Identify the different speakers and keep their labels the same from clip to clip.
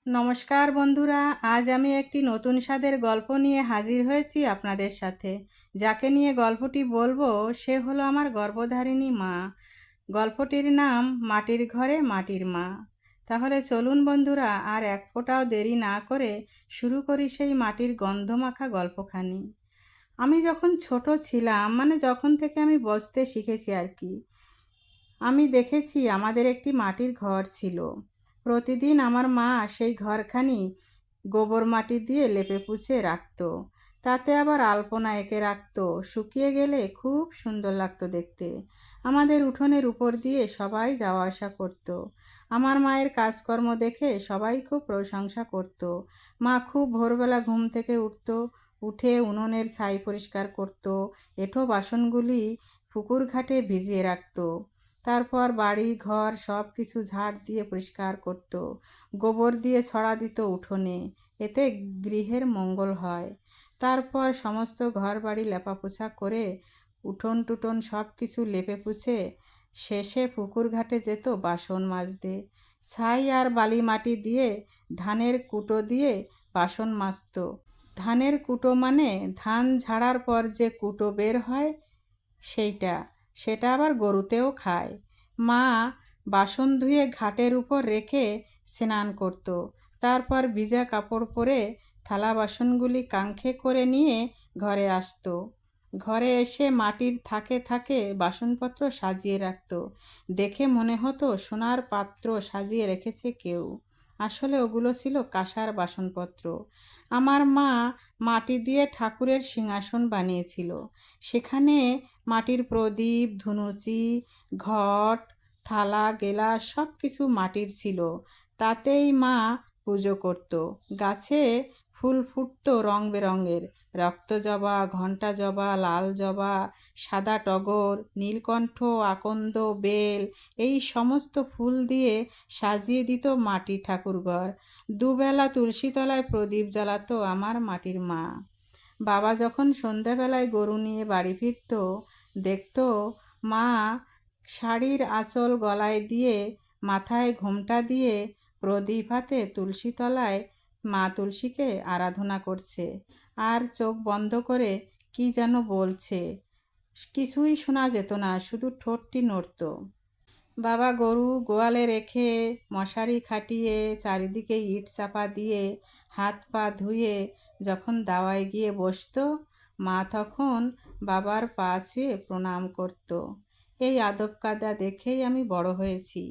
Speaker 1: নমস্কার বন্ধুরা, আজ আমি একটি নতুন স্বাদের গল্প নিয়ে হাজির হয়েছি আপনাদের সাথে। যাকে নিয়ে গল্পটি বলবো সে হলো আমার গর্ভধারিণী মা। গল্পটির নাম মাটির ঘরে মাটির মা। তাহলে চলুন বন্ধুরা, আর এক ফোঁটাও দেরি না করে শুরু করি সেই মাটির গন্ধমাখা গল্পখানি। আমি যখন ছোট ছিলাম, যখন থেকে আমি বসতে শিখেছি আর কি, আমি দেখেছি আমাদের একটি মাটির ঘর ছিল। প্রতিদিন আমার মা সেই ঘরখানি গোবর মাটি দিয়ে লেপে পুছে রাখতো। তাতে আবার আলপনা এঁকে রাখতো। শুকিয়ে গেলে খুব সুন্দর লাগতো দেখতে। আমাদের উঠোনের উপর দিয়ে সবাই যাওয়া আসা করতো। আমার মায়ের কাজকর্ম দেখে সবাই খুব প্রশংসা করত। মা খুব ভোরবেলা ঘুম থেকে উঠে উনুনের ছাই পরিষ্কার করত। এঁঠো বাসনগুলি পুকুর ঘাটে ভিজিয়ে রাখতো। তারপর বাড়ি ঘর সব কিছু ঝাড় দিয়ে পরিষ্কার করত। গোবর দিয়ে ছড়া দিত উঠোনে, এতে গৃহের মঙ্গল হয়। তারপর সমস্ত ঘর বাড়ি লেপাপোছা করে উঠোন টুটন সব কিছু লেপে পুছে শেষে পুকুর ঘাটে যেত বাসন মাজতে। ছাই আর বালি মাটি দিয়ে ধানের কুটো দিয়ে বাসন মাজত। ধানের কুটো মানে ধান ঝাড়ার পর যে কুটো বের হয় সেটা আবার গরুতেও খায়। মা বাসন ধুয়ে ঘাটের উপর রেখে স্নান করত। তারপর ভিজা কাপড় পরে থালা বাসনগুলি কাঁখে করে নিয়ে ঘরে আসতো। ঘরে এসে মাটির থাকে থাকে বাসনপত্র সাজিয়ে রাখত। দেখে মনে হতো সোনার পাত্র সাজিয়ে রেখেছে কেউ। আসলে ওগুলো ছিল কাঁসার বাসনপত্র। আমার মা মাটি দিয়ে ঠাকুরের সিংহাসন বানিয়েছিল। সেখানে মাটির প্রদীপ, ধুনুচি, ঘট, থালা গেলাস সব কিছু মাটির ছিল। তাতেই মা পুজো করত। গাছে ফুল ফুটতো রং বেরঙের, রক্তজবা, ঘণ্টা জবা, লাল জবা, সাদা টগর, নীলকণ্ঠ, আকন্দ, বেল, এই সমস্ত ফুল দিয়ে সাজিয়ে দিত মাটির ঠাকুরঘর। দুবেলা তুলসী তলায় প্রদীপ জ্বালাতো আমার মাটির মা। বাবা যখন সন্ধ্যাবেলায় গরু নিয়ে বাড়ি ফিরত, দেখতো মা শাড়ির আঁচল গলায় দিয়ে, মাথায় ঘোমটা দিয়ে, প্রদীপ হাতে তুলসী তলায় মা তুলসীকে আরাধনা করছে আর চোখ বন্ধ করে কি যেন বলছে। কিছুই শোনা যেত না, শুধু ঠোঁটটি নড়ত। বাবা গরু গোয়ালে রেখে মশারি খাটিয়ে চারিদিকে ইট চাপা দিয়ে হাত পা ধুয়ে যখন দাওয়ায় গিয়ে বসতো, মা তখন বাবার পা ছুঁয়ে প্রণাম করত। এই আদব কায়দা দেখেই আমি বড় হয়েছি।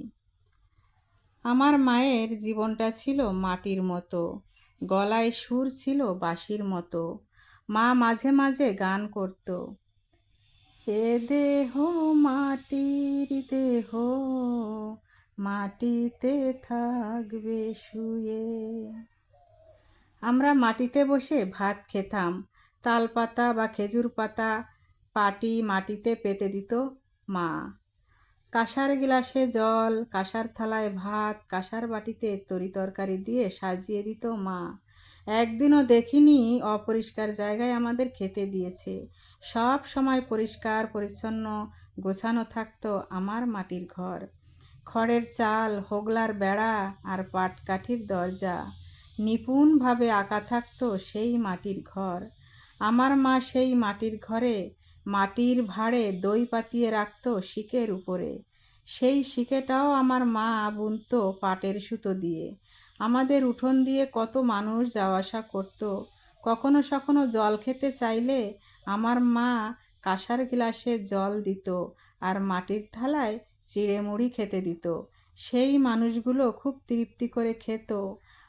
Speaker 1: আমার মায়ের জীবনটা ছিল মাটির মতো, গলায় সুর ছিল বাঁশির মতো। মা মাঝে মাঝে গান করত, এ দেহ মাটির দেহ, মাটিতে থাকবে শুয়ে। আমরা মাটিতে বসে ভাত খেতাম। তাল পাতা বা খেজুর পাতা পাটি মাটিতে পেতে দিত মা। কাঁসার গিলাসে জল, কাঁসার থালায় ভাত, কাঁসার বাটিতে তরি তরকারি দিয়ে সাজিয়ে দিত মা। একদিনও দেখিনি অপরিষ্কার জায়গায় আমাদের খেতে দিয়েছে। সব সময় পরিষ্কার পরিচ্ছন্ন গোছানো থাকতো আমার মাটির ঘর। খড়ের চাল, হোগলার বেড়া আর পাটকাঠির দরজা নিপুণভাবে আঁকা থাকতো সেই মাটির ঘর। আমার মা সেই মাটির ঘরে মাটির ভাঁড়ে দই পাতিয়ে রাখতো শিকের উপরে। সেই শিকেটাও আমার মা বুনতো পাটের সুতো দিয়ে। আমাদের উঠোন দিয়ে কত মানুষ যাওয়া আসা করতো। কখনো সখনো জল খেতে চাইলে আমার মা কাঁসার গ্লাসে জল দিত আর মাটির থালায় চিড়ে মুড়ি খেতে দিত। সেই মানুষগুলো খুব তৃপ্তি করে খেত।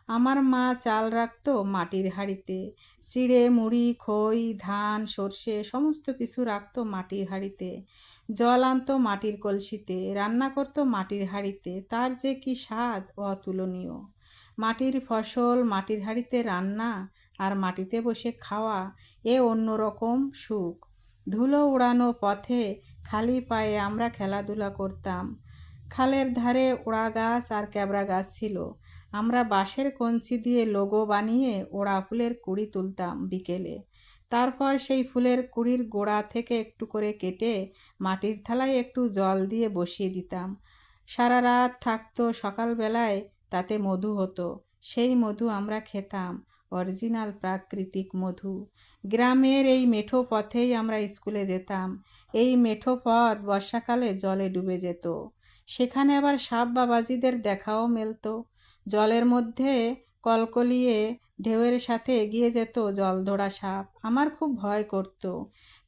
Speaker 1: আমার মা চাল রাখতো মাটির হাঁড়িতে, চিড়ে মুড়ি, খই, ধান, সর্ষে সমস্ত কিছু রাখতো মাটির হাঁড়িতে। জল আনতো মাটির কলসিতে, রান্না করতো মাটির হাঁড়িতে। তার যে কি স্বাদ অতুলনীয়! মাটির ফসল মাটির হাঁড়িতে রান্না আর মাটিতে বসে খাওয়া, এ অন্যরকম সুখ। ধুলো উড়ানো পথে খালি পায়ে আমরা খেলাধুলা করতাম। খালের ধারে ওড়া গাছ আর ক্যাবড়া গাছ ছিল। আমরা বাঁশের কঞ্চি দিয়ে লোগো বানিয়ে ওড়া ফুলের কুড়ি তুলতাম বিকেলে। তারপর সেই ফুলের কুড়ির গোড়া থেকে একটু করে কেটে মাটির থালায় একটু জল দিয়ে বসিয়ে দিতাম। সারা রাত থাকতো, সকালবেলায় তাতে মধু হতো। সেই মধু আমরা খেতাম, অরিজিনাল প্রাকৃতিক মধু। গ্রামের এই মেঠো পথেই আমরা স্কুলে যেতাম। এই মেঠো পথ বর্ষাকালে জলে ডুবে যেত। সেখানে আবার সাপ বাবাজিদের দেখাও মেলতো। জলের মধ্যে কলকলিয়ে ঢেউয়ের সাথে এগিয়ে যেত জলধরা সাপ। আমার খুব ভয় করত।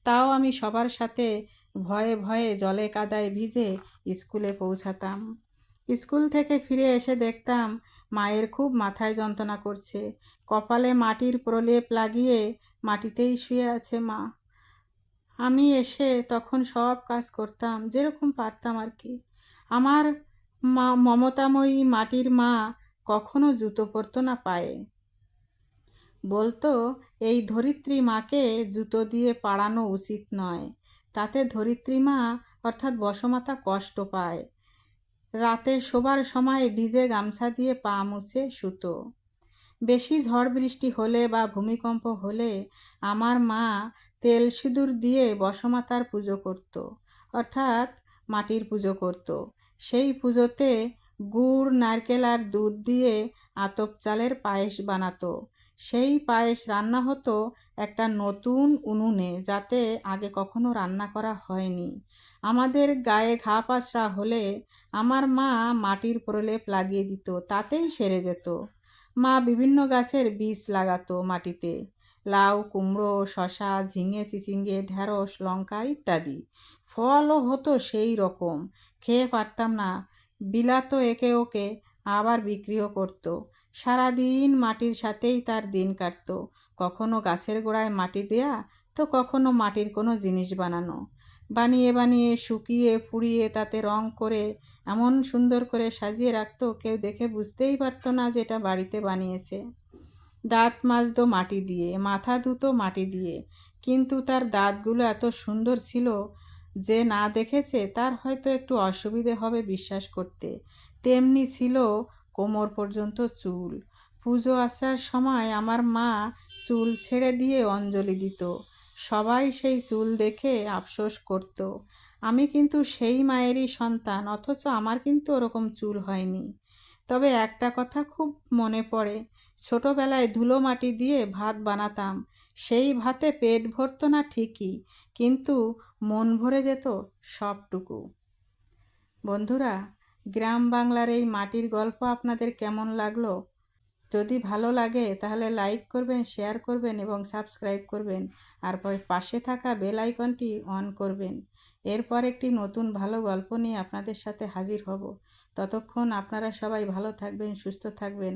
Speaker 1: তাও আমি সবার সাথে ভয়ে ভয়ে জলে কাদায় ভিজে স্কুলে পৌঁছাতাম। স্কুল থেকে ফিরে এসে দেখতাম মায়ের খুব মাথায় যন্ত্রণা করছে। কপালে মাটির প্রলেপ লাগিয়ে মাটিতেই শুয়ে আছে মা। আমি এসে তখন সব কাজ করতাম যেরকম পারতাম আর কি। আমার মা, মমতাময়ী মাটির মা, কখনো জুতো পরতো না পায়ে। বলতো এই ধরিত্রী মাকে জুতো দিয়ে পাড়ানো উচিত নয়, তাতে ধরিত্রী মা অর্থাৎ বসমাতা কষ্ট পায়। রাতে শোবার সময় ভিজে গামছা দিয়ে পা মুছে শুতো। বেশি ঝড় বৃষ্টি হলে বা ভূমিকম্প হলে আমার মা তেল সিঁদুর দিয়ে বসমাতার পুজো করত, অর্থাৎ মাটির পুজো করত। সেই পুজোতে গুড়, নারকেল আর দুধ দিয়ে আতপ চালের পায়েস বানাতো। সেই পায়েস রান্না হতো একটা নতুন উনুনে, যাতে আগে কখনো রান্না করা হয়নি। আমাদের গায়ে ঘা পাচড়া হলে আমার মা মাটির প্রলেপ লাগিয়ে দিত, তাতেই সেরে যেত। মা বিভিন্ন গাছের বীজ লাগাতো মাটিতে, লাউ, কুমড়ো, শশা, ঝিঙে, চিচিঙ্গে, ঢেঁড়স, লঙ্কা ইত্যাদি। ফলও হতো সেই রকম, খেয়ে পারতাম না, বিলাতো একে ওকে, আবার বিক্রিও করতো। সারাদিন মাটির সাথেই তার দিন কাটতো। কখনো গাছের গোড়ায় মাটি দেয়া, তো কখনো মাটির কোনো জিনিস বানানো। বানিয়ে বানিয়ে শুকিয়ে পুড়িয়ে তাতে রং করে এমন সুন্দর করে সাজিয়ে রাখতো, কেউ দেখে বুঝতেই পারতো না যে এটা বাড়িতে বানিয়েছে। দাঁত মাজতো মাটি দিয়ে, মাথা ধুতো মাটি দিয়ে, কিন্তু তার দাঁতগুলো এত সুন্দর ছিল, যে না দেখেছে তার হয়তো একটু অসুবিধে হবে বিশ্বাস করতে। তেমনি ছিল কোমর পর্যন্ত চুল। পুজো আসার সময় আমার মা চুল ছেড়ে দিয়ে অঞ্জলি দিত। সবাই সেই চুল দেখে আফসোস করত। আমি কিন্তু সেই মায়েরই সন্তান, অথচ আমার কিন্তু ওরকম চুল হয়নি। তবে একটা কথা খুব মনে পড়ে, ছোটবেলায় ধুলো মাটি দিয়ে ভাত বানাতাম। সেই ভাতে পেট ভরতো না ঠিকই, কিন্তু মন ভরে যেত সবটুকু। বন্ধুরা, গ্রাম বাংলার এই মাটির গল্প আপনাদের কেমন লাগলো? যদি ভালো লাগে তাহলে লাইক করবেন, শেয়ার করবেন এবং সাবস্ক্রাইব করবেন। আর পাশে থাকা বেল আইকনটি অন করবেন। এরপর একটি নতুন ভালো গল্প নিয়ে আপনাদের সাথে হাজির হব। ততক্ষণ আপনারা সবাই ভালো থাকবেন, সুস্থ থাকবেন।